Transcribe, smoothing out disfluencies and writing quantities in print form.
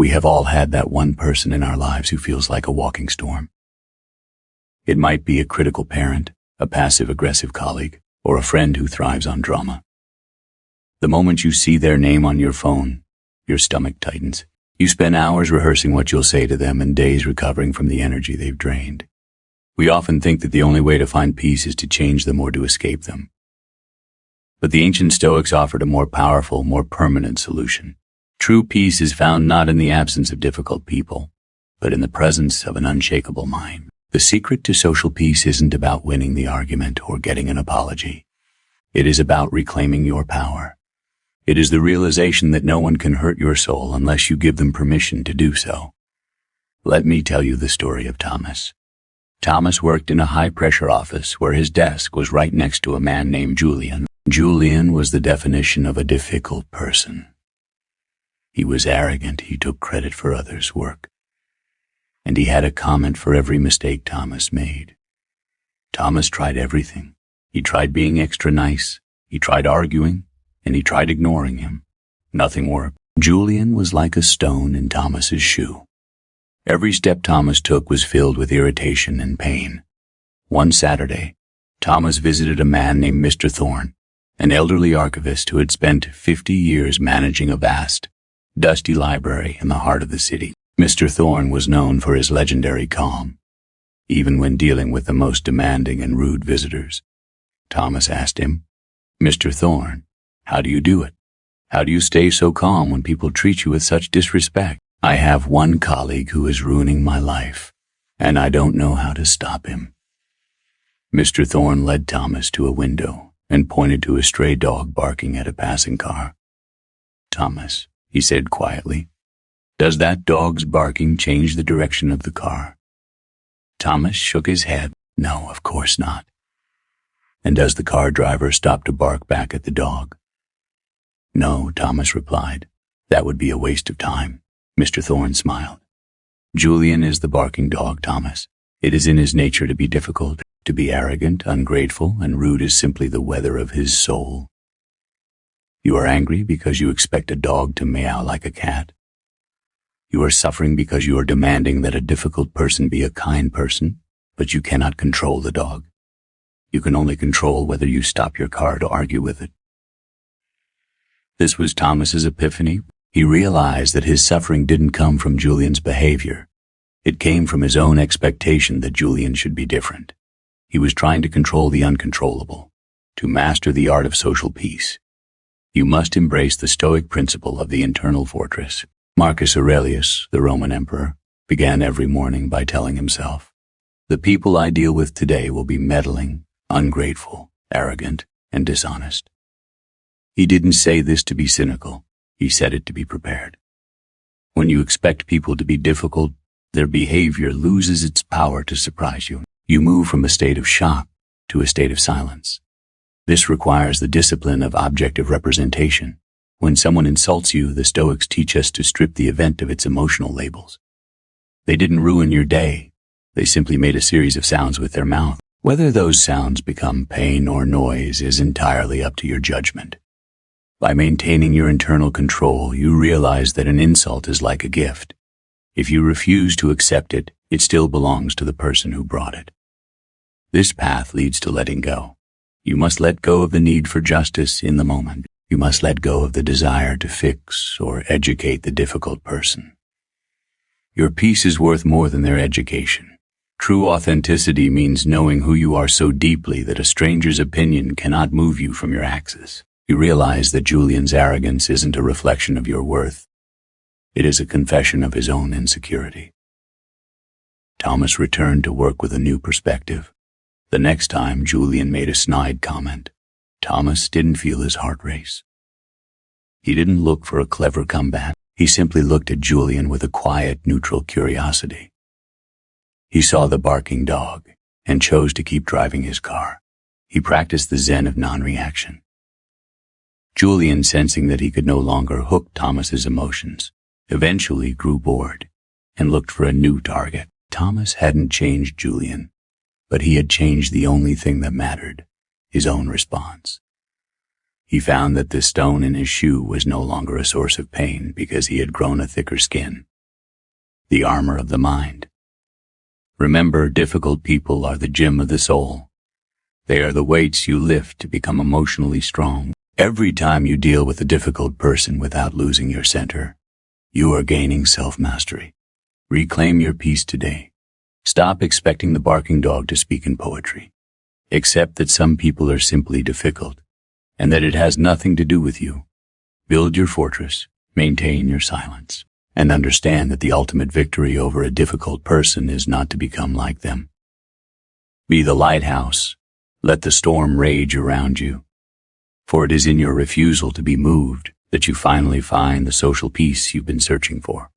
We have all had that one person in our lives who feels like a walking storm. It might be a critical parent, a passive-aggressive colleague, or a friend who thrives on drama. The moment you see their name on your phone, your stomach tightens. You spend hours rehearsing what you'll say to them and days recovering from the energy they've drained. We often think that the only way to find peace is to change them or to escape them. But the ancient Stoics offered a more powerful, more permanent solution. True peace is found not in the absence of difficult people, but in the presence of an unshakable mind. The secret to social peace isn't about winning the argument or getting an apology. It is about reclaiming your power. It is the realization that no one can hurt your soul unless you give them permission to do so. Let me tell you the story of Thomas. Thomas worked in a high-pressure office where his desk was right next to a man named Julian. Julian was the definition of a difficult person. He was arrogant, he took credit for others' work, and he had a comment for every mistake Thomas made. Thomas tried everything. He tried being extra nice, he tried arguing, and he tried ignoring him. Nothing worked. Julian was like a stone in Thomas's shoe. Every step Thomas took was filled with irritation and pain. One Saturday, Thomas visited a man named Mr. Thorne, an elderly archivist who had spent 50 years managing a vast, dusty library in the heart of the city. Mr. Thorne was known for his legendary calm, even when dealing with the most demanding and rude visitors. Thomas asked him, "Mr. Thorne, how do you do it? How do you stay so calm when people treat you with such disrespect?" "I have one colleague who is ruining my life, and I don't know how to stop him." Mr. Thorne led Thomas to a window and pointed to a stray dog barking at a passing car. "Thomas," he said quietly, "does that dog's barking change the direction of the car?" Thomas shook his head. "No, of course not." "And does the car driver stop to bark back at the dog?" "No," Thomas replied. "That would be a waste of time." Mr. Thorne smiled. "Julian is the barking dog, Thomas. It is in his nature to be difficult, to be arrogant, ungrateful, and rude is simply the weather of his soul. You are angry because you expect a dog to meow like a cat. You are suffering because you are demanding that a difficult person be a kind person, but you cannot control the dog. You can only control whether you stop your car to argue with it." This was Thomas's epiphany. He realized that his suffering didn't come from Julian's behavior. It came from his own expectation that Julian should be different. He was trying to control the uncontrollable, to master the art of social peace. You must embrace the Stoic principle of the internal fortress. Marcus Aurelius, the Roman emperor, began every morning by telling himself, "The people I deal with today will be meddling, ungrateful, arrogant, and dishonest." He didn't say this to be cynical. He said it to be prepared. When you expect people to be difficult, their behavior loses its power to surprise you. You move from a state of shock to a state of silence. This requires the discipline of objective representation. When someone insults you, the Stoics teach us to strip the event of its emotional labels. They didn't ruin your day. They simply made a series of sounds with their mouth. Whether those sounds become pain or noise is entirely up to your judgment. By maintaining your internal control, you realize that an insult is like a gift. If you refuse to accept it, it still belongs to the person who brought it. This path leads to letting go. You must let go of the need for justice in the moment. You must let go of the desire to fix or educate the difficult person. Your peace is worth more than their education. True authenticity means knowing who you are so deeply that a stranger's opinion cannot move you from your axis. You realize that Julian's arrogance isn't a reflection of your worth. It is a confession of his own insecurity. Thomas returned to work with a new perspective. The next time Julian made a snide comment, Thomas didn't feel his heart race. He didn't look for a clever comeback. He simply looked at Julian with a quiet, neutral curiosity. He saw the barking dog and chose to keep driving his car. He practiced the Zen of non-reaction. Julian, sensing that he could no longer hook Thomas's emotions, eventually grew bored and looked for a new target. Thomas hadn't changed Julian, but he had changed the only thing that mattered, his own response. He found that the stone in his shoe was no longer a source of pain because he had grown a thicker skin. the armor of the mind. Remember, difficult people are the gym of the soul. They are the weights you lift to become emotionally strong. Every time you deal with a difficult person without losing your center, you are gaining self-mastery. Reclaim your peace today. Stop expecting the barking dog to speak in poetry. Accept that some people are simply difficult, and that it has nothing to do with you. Build your fortress, maintain your silence, and understand that the ultimate victory over a difficult person is not to become like them. Be the lighthouse. Let the storm rage around you. For it is in your refusal to be moved that you finally find the social peace you've been searching for.